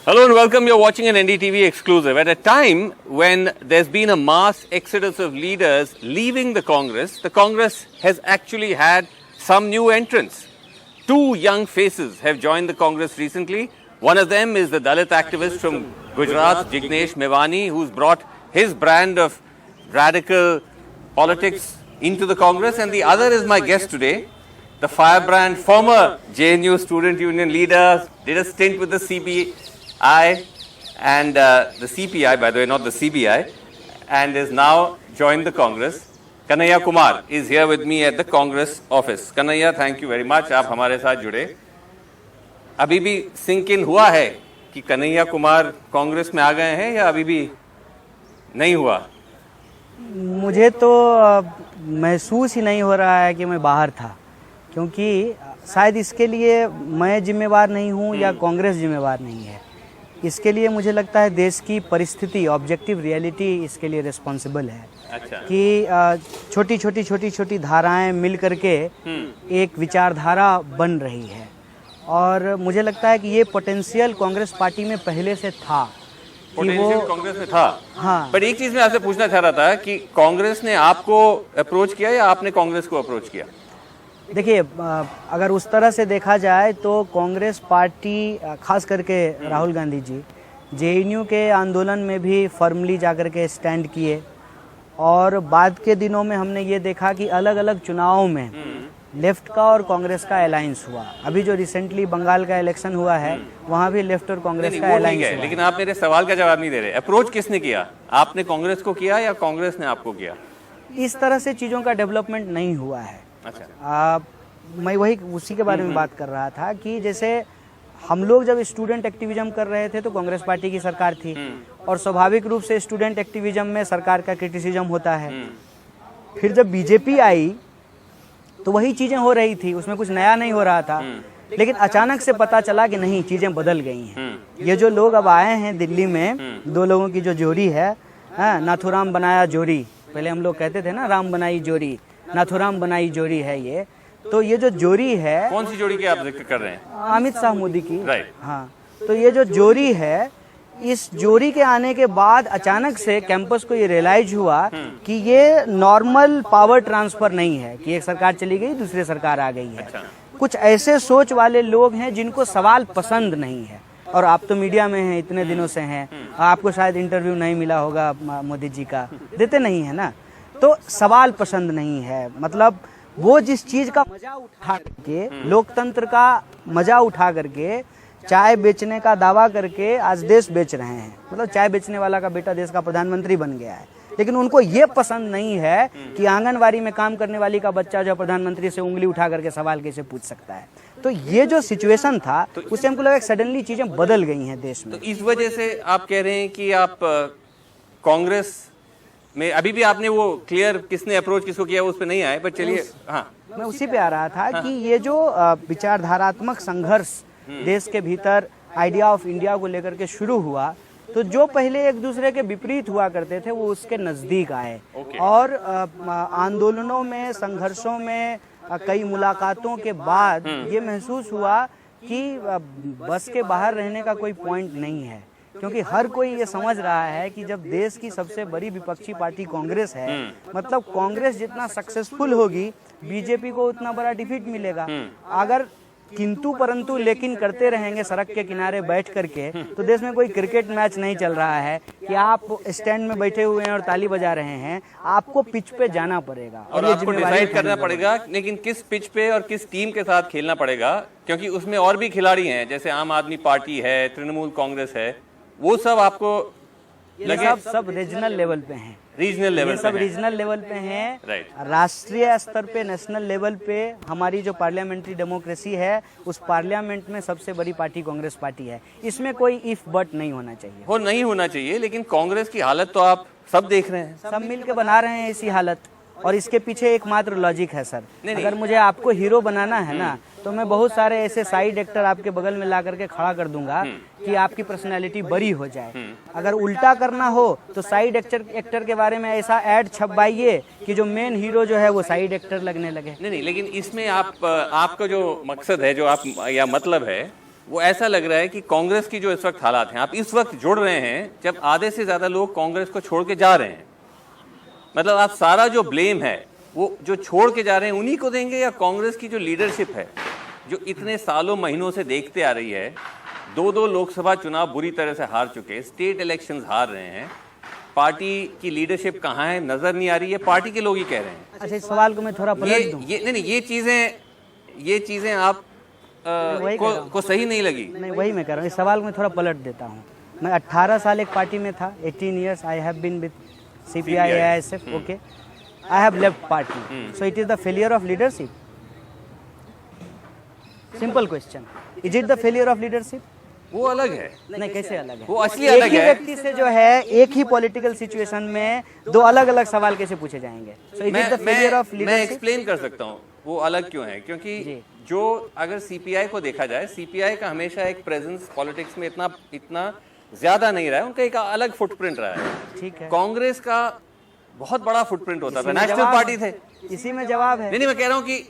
Hello and welcome. You're watching an NDTV exclusive. At a time when there's been a mass exodus of leaders leaving the Congress has actually had some new entrants. Two young faces have joined the Congress recently. One of them is the Dalit activist from Gujarat, Jignesh Mevani, who's brought his brand of radical politics into the Congress. And the other is my guest today, the firebrand former JNU Student Union leader, did a stint with the CBI and the CPI, by the way, not the CBI, and is now joined the Congress. Kanhaiya Kumar is here with me at the Congress office. Kanhaiya, thank you very much. आप हमारे साथ जुड़े. अभी भी sink in हुआ है कि कन्हैया कुमार कांग्रेस में आ गए हैं या अभी भी नहीं हुआ? मुझे तो महसूस ही नहीं हो रहा है कि मैं बाहर था, क्योंकि शायद इसके लिए मैं जिम्मेवार नहीं हूं या कांग्रेस जिम्मेवार नहीं है. इसके लिए मुझे लगता है देश की परिस्थिति, ऑब्जेक्टिव रियलिटी इसके लिए रिस्पॉन्सिबल है. अच्छा. कि छोटी छोटी धाराएं मिल करके एक विचारधारा बन रही है, और मुझे लगता है कि ये पोटेंशियल कांग्रेस पार्टी में पहले से था. पोटेंशियल कांग्रेस में था. हाँ. पर एक चीज मैं आपसे पूछना चाह रहा था कि कांग्रेस ने आपको अप्रोच किया या आपने कांग्रेस को अप्रोच किया? देखिए, अगर उस तरह से देखा जाए तो कांग्रेस पार्टी, खास करके राहुल गांधी जी, जेएनयू के आंदोलन में भी फर्मली जाकर के स्टैंड किए, और बाद के दिनों में हमने ये देखा कि अलग अलग चुनावों में लेफ्ट का और कांग्रेस का अलायंस हुआ. अभी जो रिसेंटली बंगाल का इलेक्शन हुआ है, वहाँ भी लेफ्ट और कांग्रेस का अलायंस हुआ. लेकिन आप मेरे सवाल का जवाब नहीं दे रहे. अप्रोच किसने किया? आपने कांग्रेस को किया या कांग्रेस ने आपको किया? इस तरह से चीज़ों का डेवलपमेंट नहीं हुआ है. अच्छा. मैं वही उसी के बारे में बात कर रहा था कि जैसे हम लोग जब स्टूडेंट एक्टिविज्म कर रहे थे तो कांग्रेस पार्टी की सरकार थी, और स्वाभाविक रूप से स्टूडेंट एक्टिविज्म में सरकार का क्रिटिसिज्म होता है. फिर जब बीजेपी आई तो वही चीजें हो रही थी, उसमें कुछ नया नहीं हो रहा था. लेकिन अचानक से पता चला कि नहीं, चीजें बदल गई हैं. ये जो लोग अब आए हैं दिल्ली में, दो लोगों की जो जोड़ी है, नाथुराम बनाया जोड़ी, पहले हम लोग कहते थे ना राम बनाई जोड़ी, नाथुराम बनाई जोड़ी है ये. तो ये जो जोड़ी है, कौन सी जोड़ी की आप जिक्र कर रहे हैं? अमित शाह मोदी की. राइट. हाँ. तो ये जो जोड़ी है, इस जोड़ी के आने के बाद अचानक से कैंपस को ये रियलाइज हुआ कि ये नॉर्मल पावर ट्रांसफर नहीं है कि एक सरकार चली गई दूसरी सरकार आ गई है. अच्छा. कुछ ऐसे सोच वाले लोग हैं जिनको सवाल पसंद नहीं है. और आप तो मीडिया में हैं, इतने दिनों से हैं, आपको शायद इंटरव्यू नहीं मिला होगा मोदी जी का, देते नहीं है ना. तो सवाल पसंद नहीं है, मतलब वो जिस चीज का मजा उठा करके, लोकतंत्र का मजा उठा करके चाय बेचने का दावा करके आज देश बेच रहे हैं. मतलब चाय बेचने वाला का बेटा देश का प्रधानमंत्री बन गया है. लेकिन उनको ये पसंद नहीं है कि आंगनवाड़ी में काम करने वाली का बच्चा जो प्रधानमंत्री से उंगली उठा करके सवाल कैसे पूछ सकता है. तो ये जो सिचुएशन था, उससे हमको लगा सडनली चीजें बदल गई हैं देश में. तो इस वजह से आप कह रहे हैं कि आप कांग्रेस में अभी भी आपने वो क्लियर किसने अप्रोच किसको किया उस पर नहीं आए, पर चलिए. हाँ, मैं उसी पे आ रहा था. हाँ. कि ये जो विचारधारात्मक संघर्ष देश के भीतर आइडिया ऑफ इंडिया को लेकर के शुरू हुआ, तो जो पहले एक दूसरे के विपरीत हुआ करते थे वो उसके नजदीक आए. और आंदोलनों में, संघर्षों में, कई मुलाकातों के बाद ये महसूस हुआ कि बस के बाहर रहने का कोई पॉइंट नहीं है, क्योंकि हर कोई ये समझ रहा है कि जब देश की सबसे बड़ी विपक्षी पार्टी कांग्रेस है, मतलब कांग्रेस जितना सक्सेसफुल होगी, बीजेपी को उतना बड़ा डिफीट मिलेगा. अगर किंतु परंतु लेकिन करते रहेंगे सड़क के किनारे बैठ करके, तो देश में कोई क्रिकेट मैच नहीं चल रहा है कि आप स्टैंड में बैठे हुए हैं और ताली बजा रहे हैं. आपको पिच पे जाना पड़ेगा और आपको डिसाइड करना पड़ेगा, लेकिन किस पिच पे और किस टीम के साथ खेलना पड़ेगा, क्योंकि उसमें और भी खिलाड़ी हैं, जैसे आम आदमी पार्टी है, तृणमूल कांग्रेस है, वो सब आपको लगे. सब रीजनल लेवल पे हैं. रीजनल लेवल सब रीजनल लेवल पे हैं. राइट. राष्ट्रीय स्तर पे, नेशनल लेवल पे हमारी जो पार्लियामेंट्री डेमोक्रेसी है, उस पार्लियामेंट में सबसे बड़ी पार्टी कांग्रेस पार्टी है. इसमें कोई इफ बट नहीं होना चाहिए. वो नहीं होना चाहिए, लेकिन कांग्रेस की हालत तो आप सब देख रहे हैं. सब मिल के बना रहे हैं ऐसी हालत, और इसके पीछे एकमात्र लॉजिक है सर. अगर मुझे आपको हीरो बनाना है ना, तो मैं बहुत सारे ऐसे साइड एक्टर आपके बगल में ला करके खड़ा कर दूंगा कि आपकी पर्सनैलिटी बड़ी हो जाए. अगर उल्टा करना हो तो साइड एक्टर के बारे में ऐसा ऐड छपवाइए कि जो मेन हीरो जो है वो साइड एक्टर लगने लगे. नहीं, लेकिन इसमें आपका जो मकसद है, जो आप या मतलब है वो ऐसा लग रहा है कि कांग्रेस की जो इस वक्त हालात हैं, आप इस वक्त जुड़ रहे हैं जब आधे से ज्यादा लोग कांग्रेस को छोड़ के जा रहे हैं। मतलब आप सारा जो ब्लेम है वो जो छोड़ के जा रहे हैं उन्हीं को देंगे, या कांग्रेस की जो लीडरशिप है जो इतने सालों महीनों से देखते आ रही है, 2 लोकसभा चुनाव बुरी तरह से हार चुके, स्टेट इलेक्शंस हार रहे हैं, पार्टी की लीडरशिप कहाँ है नजर नहीं आ रही है, पार्टी के लोग ही कह रहे हैं। अच्छा, इस सवाल को मैं थोड़ा पलट दूं। ये नहीं, ये चीजें आप को सही नहीं लगी। नहीं, वही मैं कह रहा हूँ, इस सवाल को मैं थोड़ा पलट देता हूँ। मैं 18 साल एक पार्टी में था, 18 years I have been with CPI AISF, okay, I have left party, so it is the failure of leadership? Simple question, is it the failure of leadership? वो अलग है। नहीं, कैसे अलग है? वो असली अलग है। एक ही व्यक्ति से जो है एक ही पॉलिटिकल सिचुएशन में 2 अलग अलग सवाल कैसे पूछे जाएंगे? सो it is the failure of मैं लीडरशिप? एक्सप्लेन कर सकता हूँ वो अलग क्यों है, क्योंकि जो अगर CPI को देखा जाए, CPI का हमेशा एक प्रेजेंस पॉलिटिक्स में इतना ज्यादा नहीं रहा है, उनका एक अलग फुटप्रिंट रहा है। ठीक है, कांग्रेस का बहुत बड़ा फुटप्रिंट होता था, नेशनल पार्टी थे। इसी में जवाब है। नहीं, मैं कह रहा हूँ कि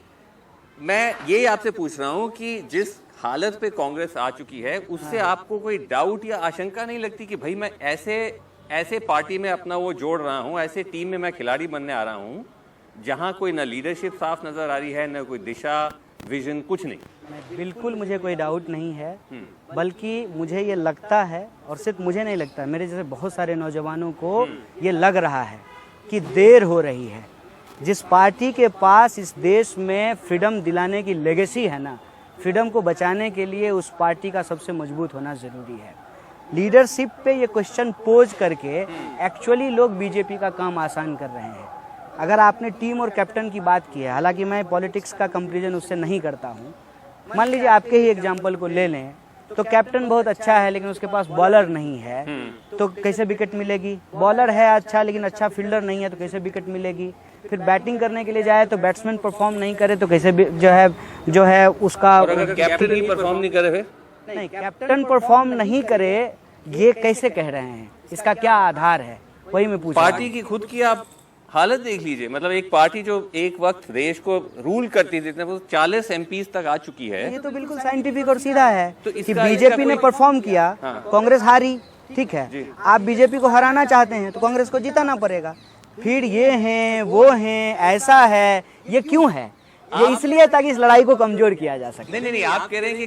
मैं यही आपसे पूछ रहा हूँ कि जिस हालत पे कांग्रेस आ चुकी है उससे आपको कोई डाउट या आशंका नहीं लगती कि भाई मैं ऐसे पार्टी में अपना वो जोड़ रहा हूँ, ऐसे टीम में मैं खिलाड़ी बनने आ रहा हूँ जहाँ कोई ना लीडरशिप साफ नजर आ रही है, न कोई दिशा विजन, कुछ नहीं। बिल्कुल मुझे कोई डाउट नहीं है, बल्कि मुझे ये लगता है, और सिर्फ मुझे नहीं लगता, मेरे जैसे बहुत सारे नौजवानों को ये लग रहा है कि देर हो रही है। जिस पार्टी के पास इस देश में फ्रीडम दिलाने की लेगेसी है ना, फ्रीडम को बचाने के लिए उस पार्टी का सबसे मजबूत होना ज़रूरी है। लीडरशिप पे ये क्वेश्चन पोज करके एक्चुअली लोग बीजेपी का काम आसान कर रहे हैं। अगर आपने टीम और कैप्टन की बात की है, हालांकि मैं पॉलिटिक्स का कंपैरिजन उससे नहीं करता हूँ, मान लीजिए आपके ही एग्जाम्पल को ले लें तो कैप्टन बहुत अच्छा है लेकिन उसके पास बॉलर नहीं है, तो कैसे विकेट मिलेगी? बॉलर है अच्छा लेकिन अच्छा फील्डर नहीं है तो कैसे विकेट मिलेगी? फिर बैटिंग करने के लिए जाए तो बैट्समैन परफॉर्म नहीं करे तो कैसे जो है उसका, और अगर कैप्टन ही परफॉर्म नहीं करे, फिर नहीं, कैप्टन परफॉर्म नहीं करे ये कैसे कह रहे हैं? इसका क्या आधार है? वही मैं पूछ रहा हूं। पार्टी की खुद की आप हालत देख लीजिए। मतलब एक पार्टी जो एक वक्त देश को रूल करती थी, वो 40 MPs तक आ चुकी है। ये तो बिल्कुल साइंटिफिक और सीधा है तो कि बीजेपी ने परफॉर्म किया, कांग्रेस हारी, ठीक है, आप बीजेपी को हराना चाहते हैं तो कांग्रेस को जिताना पड़ेगा। फिर ये हैं वो हैं ऐसा है, ये क्यों है? ये इसलिए ताकि इस लड़ाई को कमजोर किया जा सके। नहीं, आप कह रहे हैं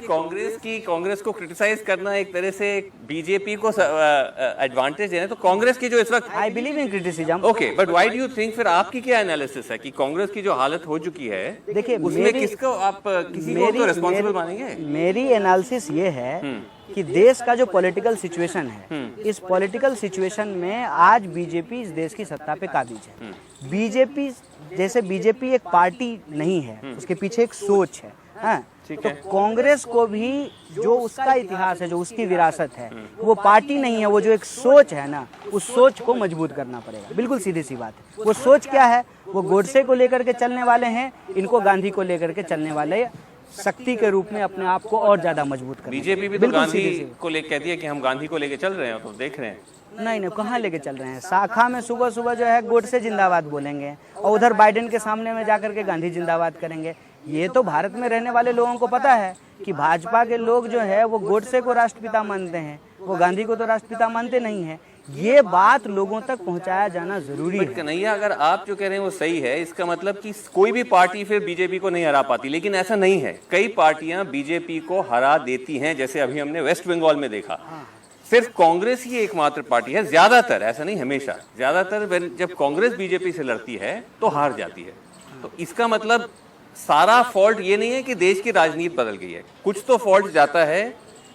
कि कांग्रेस को क्रिटिसाइज करना एक तरह से बीजेपी को एडवांटेज देना, तो कांग्रेस की जो इस वक्त, I believe in criticism, okay, but why do you think, फिर आपकी क्या एनालिसिस है कि कांग्रेस की जो हालत हो चुकी है, देखिए उसमें किसको आप किसी को तो रिस्पॉन्सिबल मानेंगे? मेरी एनालिसिस ये है कि देश का जो पॉलिटिकल सिचुएशन है, इस पॉलिटिकल सिचुएशन में आज बीजेपी इस देश की सत्ता पे काबिज है। बीजेपी जैसे बीजेपी एक पार्टी नहीं है, उसके पीछे एक सोच है, हाँ? तो कांग्रेस को भी जो उसका इतिहास है, जो उसकी विरासत है, वो पार्टी नहीं है, वो जो एक सोच है ना, उस सोच को मजबूत करना पड़ेगा। बिल्कुल सीधी सी बात है। वो सोच क्या है? वो गोडसे को लेकर के चलने वाले हैं, इनको गांधी को लेकर के चलने वाले, शक्ति के रूप में अपने आप को और ज्यादा मजबूत करना। बीजेपी भी तो गांधी को लेकर कहती है कि हम गांधी को लेकर चल रहे हैं, तो देख रहे हैं। नहीं, कहाँ लेके चल रहे हैं? शाखा में सुबह सुबह जो है गोडसे जिंदाबाद बोलेंगे और उधर बाइडेन के सामने में जाकर के गांधी जिंदाबाद करेंगे। ये तो भारत में रहने वाले लोगों को पता है कि भाजपा के लोग जो है वो गोडसे को राष्ट्रपिता मानते हैं, वो गांधी को तो राष्ट्रपिता मानते नहीं है। ये बात लोगों तक पहुंचाया जाना जरूरी है। कन्हैया, अगर आप जो कह रहे हैं वो सही है, इसका मतलब कि कोई भी पार्टी फिर बीजेपी को नहीं हरा पाती, लेकिन ऐसा नहीं है। कई पार्टियां बीजेपी को हरा देती हैं, जैसे अभी हमने वेस्ट बंगाल में देखा। सिर्फ कांग्रेस ही एकमात्र पार्टी है, ज्यादातर, ऐसा नहीं हमेशा, ज्यादातर जब कांग्रेस बीजेपी से लड़ती है तो हार जाती है। तो इसका मतलब सारा फॉल्ट ये नहीं है कि देश की राजनीति बदल गई है, कुछ तो फॉल्ट जाता है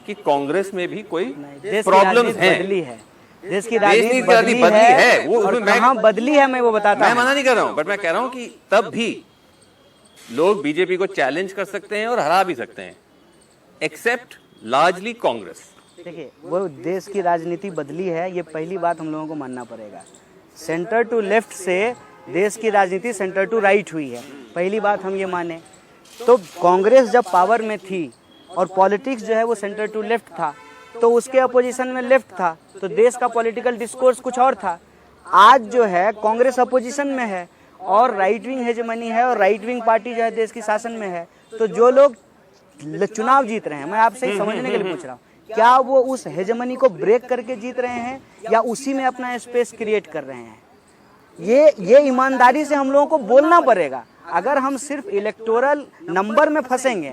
कि कांग्रेस में भी कोई प्रॉब्लम्स हैं। देश की राजनीति बदली है, वो कहाँ बदली है मैं वो बताता हूं। मैं मना नहीं कर रहा हूं, बट मैं कह रहा हूं कि तब भी लोग बीजेपी को चैलेंज कर सकते हैं और हरा भी सकते हैं, एक्सेप्ट लार्जली कांग्रेस। देखिए, वो देश की राजनीति बदली है, ये पहली बात हम लोगों को मानना पड़ेगा। सेंटर टू लेफ्ट से देश की राजनीति सेंटर टू राइट हुई है, पहली बात हम ये माने। तो कांग्रेस जब पावर में थी और पॉलिटिक्स जो है वो सेंटर टू लेफ्ट था, तो उसके अपोजिशन में लेफ्ट था, तो देश का पॉलिटिकल डिस्कोर्स कुछ और था। आज जो है कांग्रेस अपोजिशन में है और राइट विंग हेजेमनी है और राइट विंग पार्टी जो है देश की शासन में है। तो जो लोग चुनाव जीत रहे हैं, मैं आपसे ही समझने के लिए पूछ रहा हूँ, क्या वो उस हेजेमनी को ब्रेक करके जीत रहे हैं या उसी में अपना स्पेस क्रिएट कर रहे हैं? ये ईमानदारी से हम लोगों को बोलना पड़ेगा। अगर हम सिर्फ इलेक्टोरल नंबर में फंसेंगे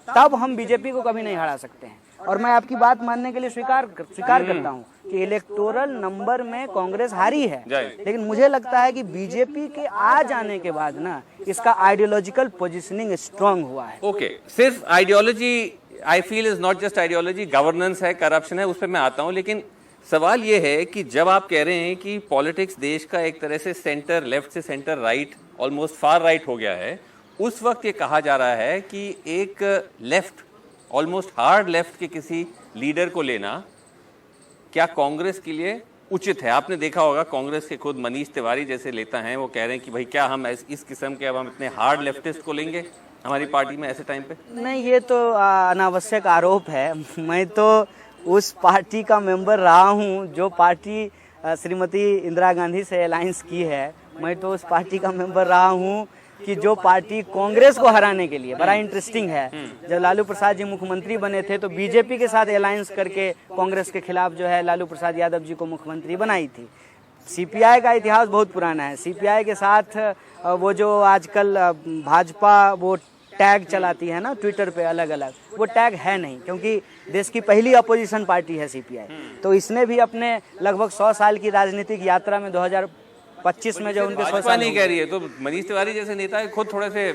तब हम बीजेपी को कभी नहीं हरा सकते हैं। और मैं आपकी बात मानने के लिए स्वीकार करता हूं कि इलेक्टोरल नंबर में कांग्रेस हारी है, लेकिन मुझे लगता है कि बीजेपी के आ जाने के बाद ना इसका आइडियोलॉजिकल पोजीशनिंग स्ट्रांग हुआ है। ओके, सिर्फ ideology I feel is not just ideology, governance है, करप्शन है, उस पर मैं आता हूं। लेकिन सवाल ये है कि जब आप कह रहे हैं कि पॉलिटिक्स देश का एक तरह से सेंटर लेफ्ट से centre right, almost far right हो गया है, उस वक्त ये कहा जा रहा है कि एक लेफ्ट, ऑलमोस्ट हार्ड लेफ्ट के किसी लीडर को लेना क्या कांग्रेस के लिए उचित है? आपने देखा होगा कांग्रेस के खुद मनीष तिवारी जैसे नेता हैं, वो कह रहे हैं कि भाई क्या हम इस किस्म के अब हम इतने हार्ड लेफ्टिस्ट को लेंगे हमारी पार्टी में ऐसे टाइम पे? नहीं, ये तो अनावश्यक आरोप है। मैं तो उस पार्टी का मेंबर रहा हूं जो पार्टी श्रीमती इंदिरा गांधी से अलायंस की है। मैं तो उस पार्टी का मेंबर रहा हूं कि जो पार्टी कांग्रेस को हराने के लिए, बड़ा इंटरेस्टिंग है, जब लालू प्रसाद जी मुख्यमंत्री बने थे तो बीजेपी के साथ अलायंस करके कांग्रेस के खिलाफ जो है लालू प्रसाद यादव जी को मुख्यमंत्री बनाई थी। सीपीआई का इतिहास बहुत पुराना है। सीपीआई के साथ वो जो आजकल भाजपा वो टैग चलाती है ना ट्विटर पे अलग अलग, वो टैग है नहीं, क्योंकि देश की पहली अपोजिशन पार्टी है सीपीआई। तो इसने भी अपने लगभग 100 साल की राजनीतिक यात्रा में 2025 में जो उनके 100 साल नहीं कह रही है, तो मनीष तिवारी जैसे नेता खुद थोड़े से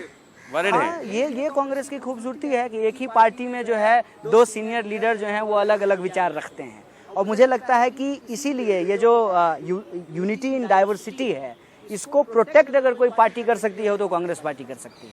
वरिड हैं। ये कांग्रेस की खूबसूरती है कि एक ही पार्टी में जो है दो सीनियर लीडर जो हैं वो अलग अलग विचार रखते हैं। और मुझे लगता है कि इसीलिए ये जो यूनिटी इन डाइवर्सिटी है, इसको प्रोटेक्ट अगर कोई पार्टी कर सकती है तो कांग्रेस पार्टी कर सकती है।